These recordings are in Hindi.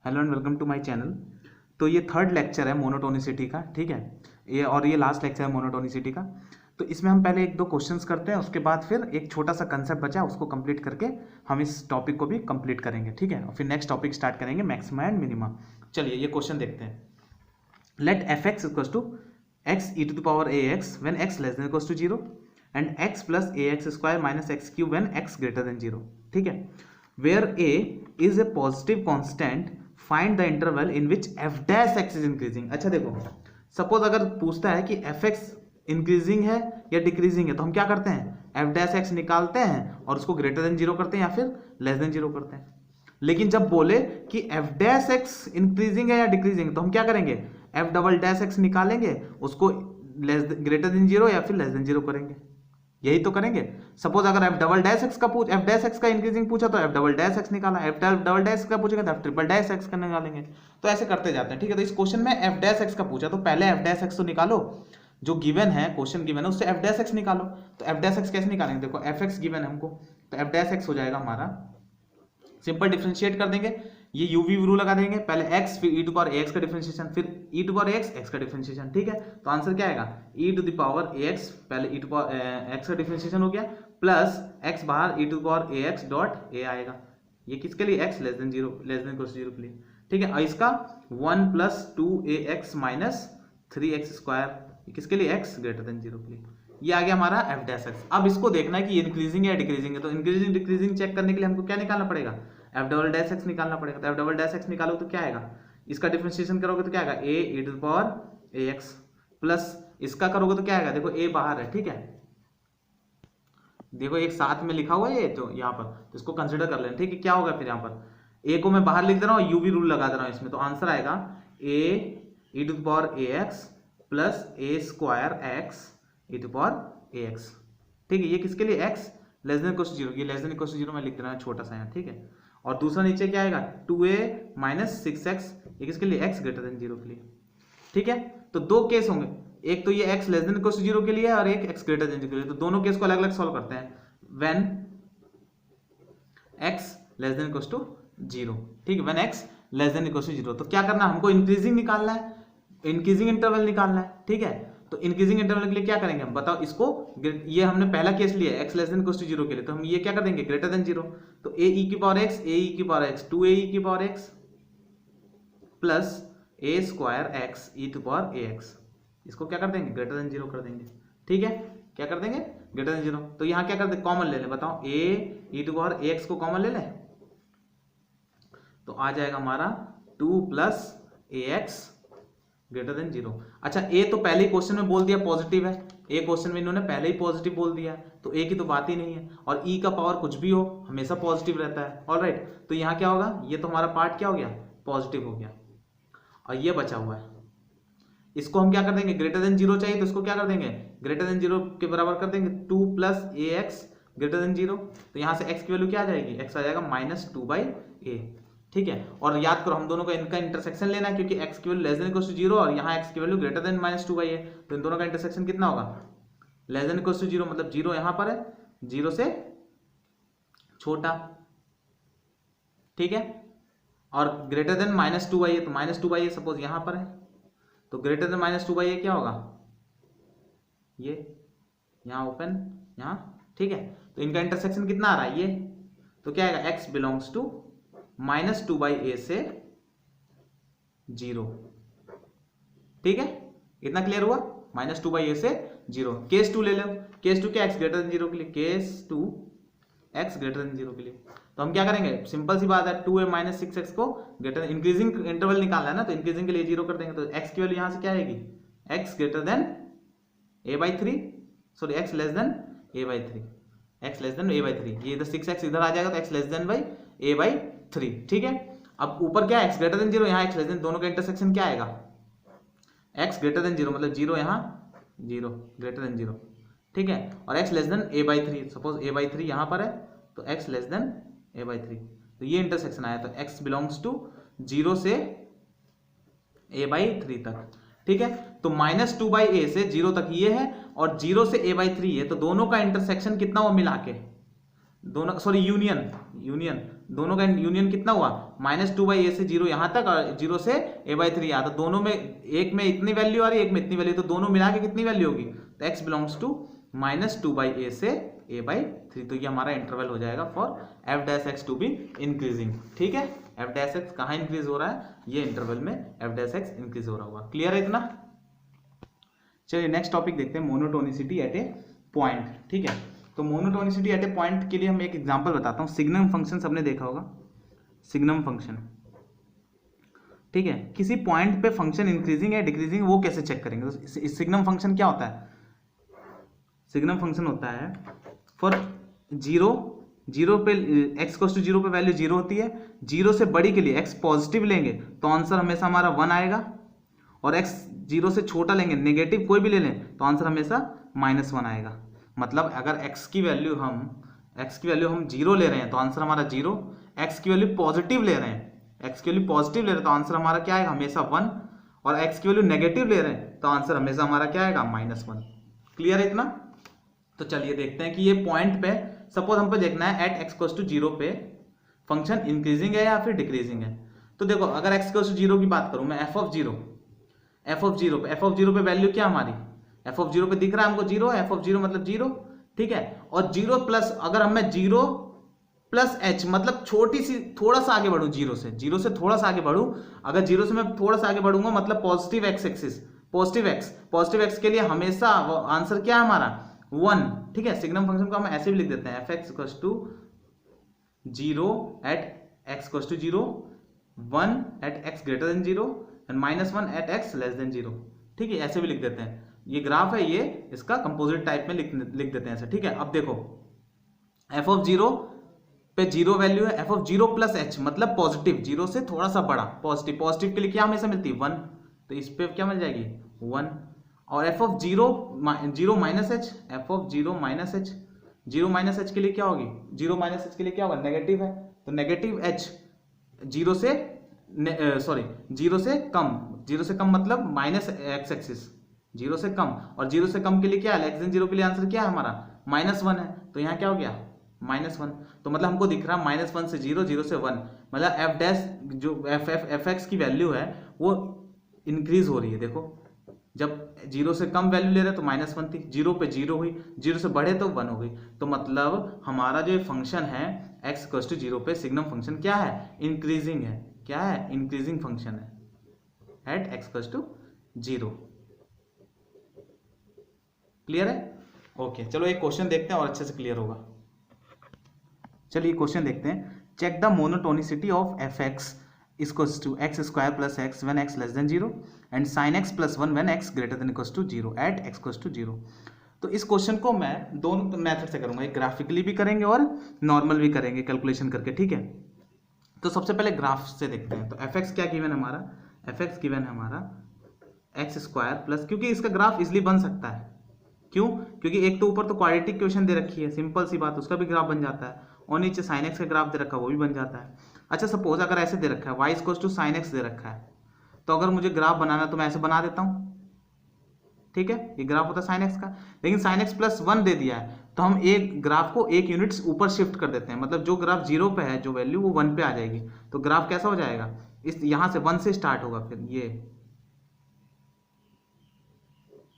Hello and welcome to my channel. तो ये थर्ड लेक्चर है मोनोटोनिसिटी का, ठीक है। ये लास्ट लेक्चर है मोनोटोनिसिटी का। तो इसमें हम पहले एक दो क्वेश्चंस करते हैं, उसके बाद फिर एक छोटा सा कंसेप्ट बचा है, उसको कंप्लीट करके हम इस टॉपिक को भी कंप्लीट करेंगे, ठीक है। और फिर नेक्स्ट टॉपिक स्टार्ट करेंगे, मैक्सिमा एंड मिनिमा। चलिए ये क्वेश्चन देखते हैं। Let f x equals to x E to the power A x when x less than equals to zero and x plus a x square minus x cube when x greater than zero, ठीक है। Where a is a positive constant, find the interval in which f dash x is increasing. अच्छा देखो, सपोज अगर पूछता है कि एफ एक्स इंक्रीजिंग है या डिक्रीजिंग है, तो हम क्या करते हैं, एफ डैश एक्स निकालते हैं और उसको ग्रेटर देन जीरो करते हैं या फिर लेस देन जीरो करते हैं। लेकिन जब बोले कि एफ डैश एक्स इंक्रीजिंग है या डिक्रीजिंग, तो हम क्या करेंगे, एफ डबल डैश एक्स निकालेंगे, उसको ग्रेटर देन जीरो या फिर लेस देन जीरो करेंगे, यही तो करेंगे। सपोज अगर एफ डबल डैश एक्स का एफ डैश एक्स का इंक्रीजिंग पूछा तो एफ डबल डैश एक्स निकाला, एफ डबल डैश का पूछेगा तो एफ ट्रिपल डैश एक्स का निकालेंगे। तो ऐसे करते जाते हैं, ठीक है। तो इस क्वेश्चन में एफ डैश एक्स का पूछा तो पहले एफ डैश एक्स तो निकालो, जो गिवन है, क्वेश्चन गिवन है उससे एफ डैश एक्स निकालो। तो एफ डैश एक्स कैसे निकालेंगे, देखो एफ एक्स गिवन है हमको, तो एफ डैश एक्स हो जाएगा हमारा, सिंपल डिफरेंशिएट कर देंगे, ये यूवी रूल लगा देंगे, पहले x फिर e टू पावर ax का डिफरेंशिएशन, फिर e to power ax x का डिफरेंशिएशन, ठीक है। तो आंसर क्या आएगा, e to the power ax, पहले e टू पावर x का डिफरेंशिएशन हो गया, प्लस x बाहर e to power ax dot a आएगा। ये किसके लिए, x less than zero, less than equal to zero के लिए, ठीक है। और इसका 1 plus 2ax minus 3x square, ये किसके लिए, x ग्रेटर देन जीरो के लिए। ये आ गया हमारा एफ डैश एक्स। अब इसको देखना है कि इंक्रीजिंग है या डिक्रीजिंग है, तो इंक्रीजिंग डिक्रीजिंग चेक करने के लिए हमको क्या निकालना पड़ेगा, एफ डबल डैश एक्स निकालना पड़ेगा। तो एफ डबल डैश एक्स निकालो तो क्या आएगा, इसका डिफरेंशिएशन करोगे तो क्या आएगा, A E to the power A X, plus इसका करोगे तो क्या आएगा, देखो ए बाहर है, ठीक है, देखो एक साथ में लिखा हुआ है ये, तो यहाँ पर तो इसको कंसिडर कर लेना, ठीक है। क्या होगा फिर यहाँ पर, ए को मैं बाहर लिख दे रहा हूँ, यूवी रूल लगा दे रहा हूँ इसमें, तो आंसर आएगा A E to the power A X plus A square X E to power A X, ठीक है। ये किसके लिए, X less than equal to zero, ये less than equal to zero मैं लिख दे रहा हूँ छोटा सा यहाँ, ठीक है। और दूसरा नीचे क्या आएगा, 2a माइनस 6x, ये किसके लिए, x ग्रेटर देन जीरो के लिए, ठीक है। तो दो केस होंगे, एक तो ये x less than equal to zero के लिए और एक x ग्रेटर देन जीरो के लिए। तो दोनों केस को अलग अलग सॉल्व करते हैं, when x less than equal to zero, ठीक है, when x less than equal to zero. तो क्या करना है, हमको इंक्रीजिंग निकालना है, इंक्रीजिंग इंटरवल निकालना है, ठीक है। तो इंक्रीजिंग इंटरवल के लिए क्या करेंगे हम, बताओ इसको, ये हमने पहला केस लिया है x less than equal to zero के लिए, तो हम ये क्या कर देंगे, ग्रेटर देन जीरो। तो a e की पावर x, a e की पावर x, 2a e की power x plus a square x e to power ax, इसको क्या कर देंगे, ग्रेटर देन जीरो कर देंगे, ठीक है। क्या कर देंगे, ग्रेटर देन जीरो। तो यहाँ क्या कर दे, कॉमन ले लें, बताओ a e to power ax को कॉमन ले लें, तो आ जाएगा हमारा 2 plus ax greater than zero. अच्छा ए तो पहले ही क्वेश्चन में बोल दिया पॉजिटिव है, ए क्वेश्चन में इन्होंने पहले ही पॉजिटिव बोल दिया है, तो ए की तो बात ही नहीं है। और ई का पावर कुछ भी हो हमेशा पॉजिटिव रहता है, ऑलराइट। तो यहाँ क्या होगा, ये तो हमारा पार्ट क्या हो गया, पॉजिटिव हो गया, और ये बचा हुआ है, इसको हम क्या कर देंगे, ग्रेटर देन जीरो चाहिए तो इसको क्या कर देंगे, ग्रेटर देन जीरो के बराबर कर देंगे, 2 plus a x greater than zero. तो यहाँ से एक्स की वैल्यू क्या आ जाएगी, एक्स आ जाएगा माइनस 2/a, ठीक है। और याद करो हम दोनों का इनका इंटरसेक्शन लेना है, क्योंकि x की value less than equal to zero और यहाँ x की value greater than minus 2/a, तो इन दोनों का इंटरसेक्शन कितना होगा, less than equal to zero, मतलब जीरो यहाँ पर है, जीरो से छोटा, ठीक है। और ग्रेटर देन माइनस 2/a, तो माइनस 2/a सपोज यहाँ पर है, तो ग्रेटर देन माइनस 2/a क्या होगा, ये यहाँ ओपन यहाँ, ठीक है। तो इनका इंटरसेक्शन कितना आ रहा है, ये तो क्या आएगा, x belongs to minus 2/a से जीरो, ठीक है। इतना क्लियर हुआ, माइनस 2/a से जीरो। केस 2 ले लो, केस 2 क्या, x ग्रेटर देन जीरो के लिए, case 2 x greater than zero के लिए। तो हम क्या करेंगे, सिंपल सी बात है, 2a माइनस 6x को ग्रेटर, इंक्रीजिंग इंटरवल निकालना है ना, तो इंक्रीजिंग के लिए जीरो कर देंगे, तो x की वैल्यू यहां से क्या आएगी, x greater then a/3, sorry x less then a/3, x less then a/3, ये इधर 6x इधर आ जाएगा तो x लेस देन a/3, ठीक है। अब ऊपर क्या है, x ग्रेटर देन जीरो, यहाँ x लेस देन, दोनों का इंटरसेक्शन क्या आएगा, x ग्रेटर देन जीरो, मतलब जीरो यहाँ, जीरो ग्रेटर देन जीरो, ठीक है। और x less then a/3, suppose a/3 यहाँ पर है, तो x लेस देन a/3, तो ये इंटरसेक्शन आया, तो x बिलोंग्स टू जीरो से a/3 तक, ठीक है। तो माइनस 2/a से जीरो तक ये है और जीरो से a/3 है, तो दोनों का इंटरसेक्शन कितना हुआ मिला के, दोनों, सॉरी यूनियन, यूनियन दोनों का यूनियन कितना हुआ -2/a से 0 यहाँ तक और 0 से a/3 आता, दोनों में एक में इतनी वैल्यू आ रही है एक में इतनी वैल्यू, तो दोनों मिला के कितनी वैल्यू होगी, तो x बिलोंग्स टू -2/a से a/3। तो ये हमारा इंटरवल हो जाएगा for f dash x to be increasing. ठीक है, f डैश x कहाँ इंक्रीज हो रहा है, ये इंटरवल में f डैश x इंक्रीज हो रहा होगा। क्लियर है इतना। चलिए नेक्स्ट टॉपिक देखते हैं, मोनोटोनिसिटी एट ए पॉइंट। ठीक है, तो मोनोटोनिसिटी एट ए पॉइंट के लिए हम एक एग्जांपल बताता हूँ। सिग्नम फंक्शन सबने देखा होगा, सिग्नम फंक्शन। ठीक है, किसी पॉइंट पे फंक्शन इंक्रीजिंग है डिक्रीजिंग वो कैसे चेक करेंगे, तो सिग्नम फंक्शन क्या होता है, सिग्नम फंक्शन होता है फॉर 0 पे x इक्वल्स टू 0 पे वैल्यू 0 होती है, 0 से बड़ी के लिए x पॉजिटिव लेंगे तो आंसर हमेशा हमारा 1 आएगा, और x 0 से छोटा लेंगे नेगेटिव कोई भी ले लें तो आंसर हमेशा -1 आएगा। मतलब अगर x की वैल्यू हम 0 ले रहे हैं तो आंसर हमारा 0, x की वैल्यू पॉजिटिव ले रहे हैं, x की वैल्यू पॉजिटिव ले रहे हैं तो आंसर हमारा क्या आएगा, हमेशा 1, और x की वैल्यू नेगेटिव ले रहे हैं तो आंसर हमेशा हमारा क्या आएगा, -1। क्लियर है इतना। तो चलिए देखते हैं कि ये पॉइंट पे सपोज हमको देखना है एट x इक्वल्स टू 0 पे फंक्शन इंक्रीजिंग है या फिर डिक्रीजिंग है। तो देखो अगर x इक्वल्स टू 0 की बात करूं मैं, f ऑफ 0 पे वैल्यू क्या हमारी, f ऑफ 0 पे दिख रहा है हमको 0, f ऑफ 0 मतलब 0। ठीक है, और 0 प्लस, अगर हम मैं 0 प्लस h मतलब छोटी सी थोड़ा सा आगे बढ़ू, 0 से थोड़ा सा आगे बढ़ू, अगर 0 से मैं थोड़ा सा आगे बढ़ूंगा मतलब positive x axis, positive x के लिए हमेशा आंसर क्या है हमारा 1। ठीक है, सिग्नम फंक्शन को हम ऐसे भी लिख देते हैं, f(x) equals to 0 at x equals to 0, 1 at x greater than 0 and -1 at x less than 0। ठीक है, ऐसे भी लिख देते हैं। ये ग्राफ है, ये इसका कंपोजिट टाइप में लिख देते हैं ऐसे। ठीक है, अब देखो f ऑफ 0 पे 0 वैल्यू है, f ऑफ 0 प्लस h मतलब पॉजिटिव, 0 से थोड़ा सा बड़ा पॉजिटिव के लिए क्या हमेशा मिलती है 1, तो इस पे क्या मिल जाएगी 1। और f of 0 minus h, f of 0 minus h के लिए क्या होगी, 0 माइनस h के लिए क्या होगा, नेगेटिव है, तो नेगेटिव h 0 से कम मतलब माइनस x एक्सिस, 0 से कम, और 0 से कम के लिए क्या है, लेस देन 0 के लिए आंसर क्या है हमारा -1 है, तो यहाँ क्या हो गया -1। तो मतलब हमको दिख रहा है -1 से 0, 0 से 1, मतलब f डैश जो fx की वैल्यू है वो इंक्रीज हो रही है। देखो जब 0 से कम वैल्यू ले रहे तो -1 थी, 0 पे 0 हुई, 0 से बढ़े तो 1 हो गई। तो मतलब हमारा जो फंक्शन है x इक्वल्स टू 0 पे सिग्नम फंक्शन क्या है, इंक्रीजिंग है। क्या है, इंक्रीजिंग फंक्शन है at x equals to 0। Clear है। ओके, चलो एक क्वेश्चन देखते हैं और अच्छे से क्लियर होगा। चलिए क्वेश्चन देखते हैं, check the monotonicity of fx equals to x² plus x when x less than 0 and sin x plus 1 when x greater than equals to 0 at x equals to 0। तो इस क्वेश्चन को मैं दोनों मेथड से करूंगा, एक ग्राफिकली भी करेंगे और नॉर्मल भी करेंगे कैलकुलेशन करके। ठीक है, तो सबसे पहले ग्राफ से देखते हैं। तो fx क्या गिवन है हमारा, fx गिवन है हमारा x² प्लस, क्योंकि इसका ग्राफ इजिली बन सकता है, क्यों, क्योंकि एक तो ऊपर तो क्वाड्रेटिक इक्वेशन दे रखी है, सिंपल सी बात, उसका भी ग्राफ बन जाता है, और नीचे sin x का ग्राफ दे रखा है वो भी बन जाता है। अच्छा सपोज अगर ऐसे दे रखा है y equals to sin x दे रखा है, तो अगर मुझे ग्राफ बनाना तो मैं ऐसे बना देता हूँ। ठीक है, ये ग्राफ होता है sin x का, लेकिन sin x प्लस 1 दे दिया है तो हम एक ग्राफ को एक यूनिट्स ऊपर शिफ्ट कर देते हैं, मतलब जो ग्राफ 0 पे है जो वैल्यू वो 1 पे आ जाएगी, तो ग्राफ कैसा हो जाएगा, इस यहाँ से 1 से स्टार्ट होगा फिर ये।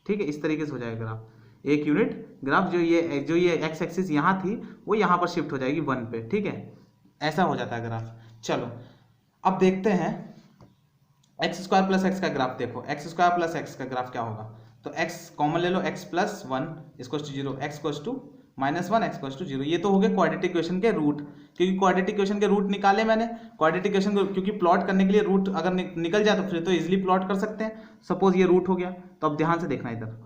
ठीक है, इस तरीके से हो जाएगा ग्राफ, एक यूनिट ग्राफ जो ये एक्स एक्सिस यहाँ थी वो यहाँ पर शिफ्ट हो जाएगी 1 पे। ठीक है, ऐसा हो जाता है ग्राफ। चलो अब देखते हैं x² प्लस x का ग्राफ। देखो x² प्लस x का ग्राफ क्या होगा, तो x कॉमन ले लो, x plus 1 equals to 0, x equals to -1 x equals to 0। ये तो हो गए क्वाड्रेटिक इक्वेशन के रूट, क्योंकि क्वाड्रेटिक इक्वेशन के रूट निकाले मैंने। क्वाड्रेटिक इक्वेशन को क्योंकि प्लॉट करने के लिए रूट अगर निकल जाए तो फिर तो इजिली प्लॉट कर सकते हैं। सपोज ये रूट हो गया, तो अब ध्यान से देखना इधर,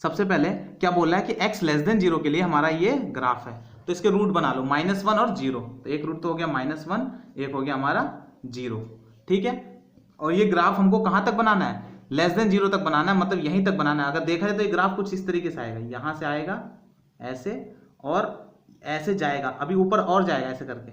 सबसे पहले क्या बोल रहा है कि x लेस देन 0 के लिए हमारा ये ग्राफ है, तो इसके रूट बना लो -1 और 0, तो एक रूट तो हो गया -1, एक हो गया हमारा 0। ठीक है, और ये ग्राफ हमको कहां तक बनाना है, लेस देन 0 तक बनाना है, मतलब यहीं तक बनाना है। अगर देखा जाए तो ये ग्राफ कुछ इस तरीके से आएगा, यहां से आएगा ऐसे और ऐसे जाएगा, अभी ऊपर और जाएगा ऐसे करके,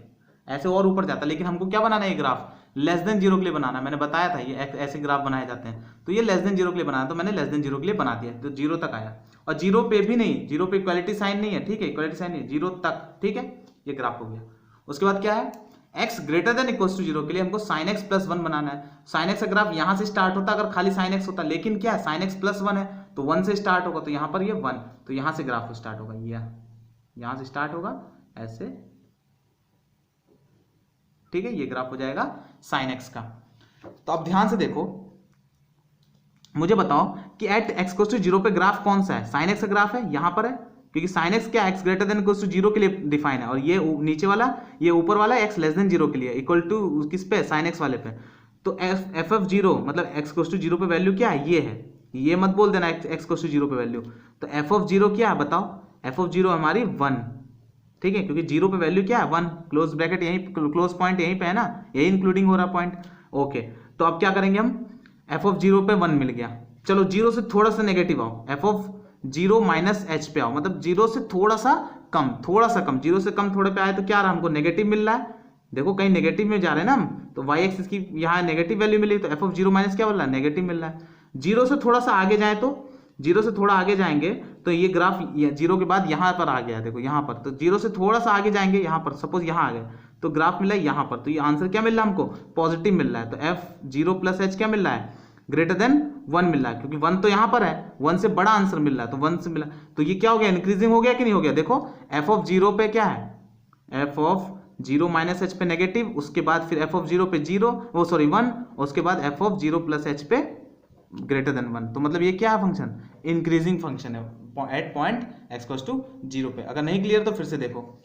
ऐसे और ऊपर जाता है, लेकिन हमको क्या बनाना है ये ग्राफ लेस देन जीरो के लिए बनाना, मैंने बताया था ये ऐसे ग्राफ बनाए जाते हैं, तो ये लेस देन जीरो के लिए बनाना, तो मैंने लेस देन जीरो के लिए बना दिया, तो जीरो तक आया। और जीरो पे भी नहीं, जीरो पे इक्वालिटी साइन नहीं है, ठीक है, इक्वालिटी साइन नहीं है, जीरो तक, ठीक है, ये ग्राफ हो गया। उसके बाद क्या है, x greater than equals to zero के लिए हमको sin x प्लस वन बनाना है। sin x का ग्राफ यहां से स्टार्ट होता अगर खाली sin x होता, लेकिन क्या है sin x प्लस वन है तो वन से स्टार्ट होगा, तो यहां पर ये वन, तो यहां से ग्राफ स्टार्ट होगा, ये यहां से स्टार्ट होगा ऐसे, ठीक है, ये ग्राफ हो जाएगा sin x का। तो अब ध्यान से देखो, मुझे बताओ कि at x equals to zero पे ग्राफ कौन सा है, sin x का ग्राफ है, यहां पर है, क्योंकि sin x क्या x greater than equals to zero के लिए डिफाइन है, और ये नीचे वाला, ये ऊपर वाला x लेस देन जीरो के लिए, इक्वल टू किस पे, sin x वाले पे। तो एफ ऑफ जीरो मतलब x इक्वल्स टू जीरो पे वैल्यू क्या है, ये है, ये मत बोल देना x इक्वल्स टू जीरो पे वैल्यू। तो एफ ऑफ जीरो क्या है बताओ, एफ ऑफ जीरो हमारी वन, ठीक है, क्योंकि जीरो पे वैल्यू क्या है वन, क्लोज ब्रैकेट यहीं, क्लोज पॉइंट यहीं पे है ना, यही इंक्लूडिंग हो रहा पॉइंट, ओके। तो अब क्या करेंगे हम, एफ ऑफ जीरो पे वन मिल गया, चलो जीरो से थोड़ा सा नेगेटिव आओ, F of zero minus h पे आओ, मतलब जीरो से थोड़ा सा कम, थोड़ा सा कम, जीरो से कम थोड़े पे आए तो क्या रहा, हमको नेगेटिव मिल रहा है, देखो कहीं नेगेटिव में जा रहे हैं ना हम, तो वाई एक्सिस की यहाँ नेगेटिव वैल्यू मिली, तो एफ ऑफ जीरो माइनस क्या मिल रहा है, नेगेटिव मिल रहा है। जीरो से थोड़ा सा आगे जाए, तो जीरो से थोड़ा आगे जाएंगे तो ये ग्राफ जीरो के बाद यहाँ पर आ गया, देखो यहाँ पर, तो जीरो से थोड़ा सा आगे जाएंगे, यहाँ पर सपोज यहाँ आ गए, तो ग्राफ मिला है यहाँ पर, तो ये आंसर क्या मिल रहा है हमको, पॉजिटिव मिल रहा है। तो एफ जीरो प्लस एच क्या मिल रहा है, ग्रेटर देन वन मिल रहा है, क्योंकि वन तो यहाँ पर है, वन से बड़ा आंसर मिल रहा है, तो वन से मिला, तो ये क्या हो गया, इंक्रीजिंग हो गया कि नहीं हो गया। देखो एफ ऑफ जीरो पे क्या है, F of zero minus h पे नेगेटिव, उसके बाद फिर एफ ऑफ जीरो पे जीरो, वो सॉरी वन, उसके बाद f of zero plus H पे ग्रेटर देन वन, तो मतलब ये क्या है फंक्शन, इंक्रीजिंग फंक्शन है at point x equals to zero पे। अगर नहीं क्लियर तो फिर से देखो,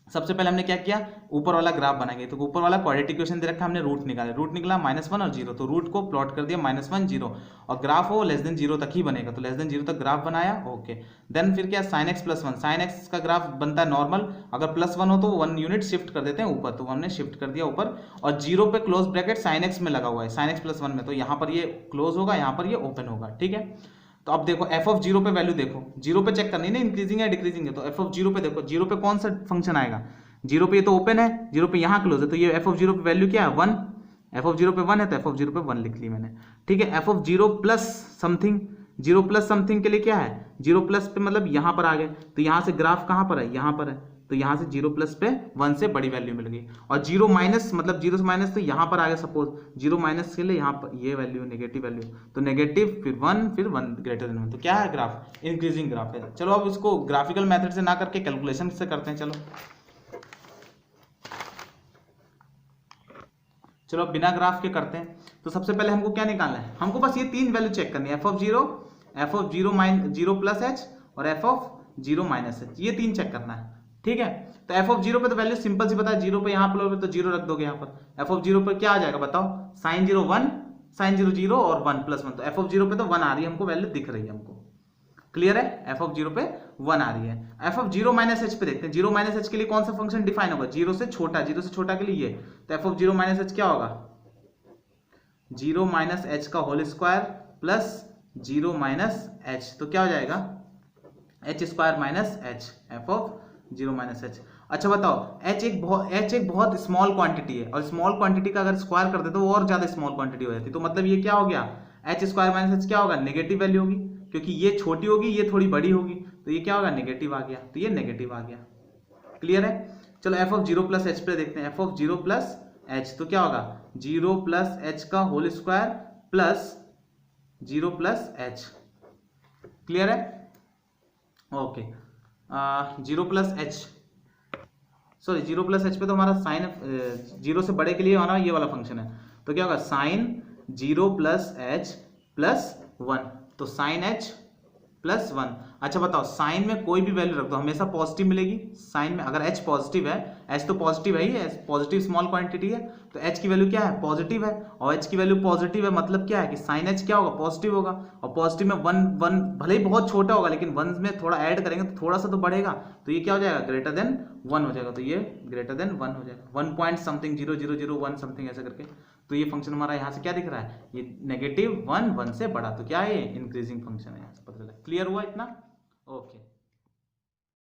सबसे पहले हमने क्या किया, ऊपर वाला ग्राफ बनाएंगे, तो ऊपर वाला क्वाड्रेटिक इक्वेशन दे रखा, हमने रूट निकाला, रूट निकला माइनस वन और जीरो, तो रूट को प्लॉट कर दिया माइनस वन जीरो, और ग्राफ हो लेस देन जीरो तक ही बनेगा, तो लेस देन जीरो तक ग्राफ बनाया, ओके। देन फिर क्या, sine x plus one, sine x का ग्राफ बनता है नॉर्मल, अगर प्लस वन हो तो वन यूनिट शिफ्ट कर देते हैं ऊपर, तो हमने शिफ्ट कर दिया ऊपर, और जीरो पे क्लोज ब्रैकेट साइन एक्स में लगा हुआ है, साइन एक्स प्लस वन में, तो यहाँ पर ये क्लोज होगा, यहाँ पर ये ओपन होगा, ठीक है। तो अब देखो एफ ऑफ जीरो पे वैल्यू देखो, जीरो पे चेक करनी है ना, इंक्रीजिंग है डिक्रीजिंग है, तो एफ ऑफ जीरो पे देखो, जीरो पे कौन सा फंक्शन आएगा, जीरो पे ये तो ओपन है, जीरो पे यहाँ क्लोज है, तो ये एफ ऑफ जीरो पे वैल्यू क्या है, वन, एफ ऑफ जीरो पे वन है, तो एफ ऑफ जीरो पे वन लिख ली मैंने, ठीक है। F of zero plus something, zero plus something के लिए क्या है, जीरो प्लस पे मतलब यहाँ पर आ गए, तो यहाँ से ग्राफ कहाँ पर है, यहाँ पर है, तो यहाँ से जीरो प्लस पे वन से बड़ी वैल्यू मिल गई, और जीरो माइनस मतलब जीरो से माइनस तो यहाँ पर आ गया, सपोज जीरो माइनस के लिए यहाँ पर ये वैल्यू नेगेटिव वैल्यू, तो नेगेटिव फिर वन ग्रेटर देन वन, तो क्या है ग्राफ, इंक्रीजिंग ग्राफ है। चलो अब इसको ग्राफिकल मेथड से ना करके कैलकुलेशन से करते हैं, चलो बिना ग्राफ के करते हैं। तो सबसे पहले हमको क्या निकालना है, हमको बस ये तीन वैल्यू चेक करनी है, F of zero plus H और F of zero minus H, ये तीन चेक करना है, ठीक है। तो एफ ऑफ जीरो पे तो वैल्यू सिंपल सी पता है, जीरो पे यहाँ पर तो जीरो रख दोगे यहाँ पर, एफ ऑफ जीरो पे क्या आ जाएगा बताओ, sine zero one, sine zero zero और वन प्लस वन, तो एफ ऑफ जीरो पे तो वन आ रही है हमको, वैल्यू दिख रही है हमको, क्लियर है, एफ ऑफ जीरो पे वन आ रही है। F of zero minus h पे देखते हैं, जीरो माइनस एच के लिए कौन सा फंक्शन डिफाइन होगा, जीरो से छोटा के लिए ये, तो f of zero minus h क्या होगा, जीरो माइनस एच का whole square plus zero minus h, तो क्या हो जाएगा h square minus h, f of zero minus h. अच्छा बताओ, एच एक बहुत स्मॉल क्वांटिटी है, और स्मॉल क्वांटिटी का अगर स्क्वायर कर दे तो वो और ज्यादा स्मॉल क्वांटिटी हो जाती है, तो मतलब ये क्या हो गया, एच स्क्वायर माइनस एच क्या होगा, नेगेटिव वैल्यू होगी, क्योंकि ये छोटी होगी ये थोड़ी बड़ी होगी, तो ये क्या होगा, नेगेटिव आ गया, तो ये नेगेटिव आ गया, क्लियर है। चलो F of zero plus H पे देखते हैं, F of zero plus H, तो क्या होगा, जीरो प्लस एच का whole square plus zero plus H, clear है, okay. Zero plus H, sorry zero plus H पे तो हमारा साइन जीरो से बड़े के लिए हमारा ये वाला फंक्शन है, तो क्या होगा, sine zero plus H plus one, तो साइन एच प्लस वन। अच्छा बताओ, साइन में कोई भी वैल्यू रख दो हमेशा पॉजिटिव मिलेगी, साइन में अगर एच पॉजिटिव है, एच तो पॉजिटिव है ही, पॉजिटिव स्मॉल क्वांटिटी है, तो एच की वैल्यू क्या है, पॉजिटिव है, और एच की वैल्यू पॉजिटिव है मतलब क्या है कि साइन एच क्या होगा, पॉजिटिव होगा, और पॉजिटिव में वन वन भले ही बहुत छोटा होगा, लेकिन वन में थोड़ा ऐड करेंगे तो थोड़ा सा तो बढ़ेगा, तो ये क्या हो जाएगा, ग्रेटर देन वन हो जाएगा, तो ये ग्रेटर देन वन हो जाएगा, one point something zero zero zero one something ऐसा करके, तो ये फंक्शन हमारा यहाँ से क्या दिख रहा है, ये नेगेटिव वन, वन से बड़ा, तो क्या है, इंक्रीजिंग फंक्शन है, यहाँ से पता चला, क्लियर हुआ इतना, ओके।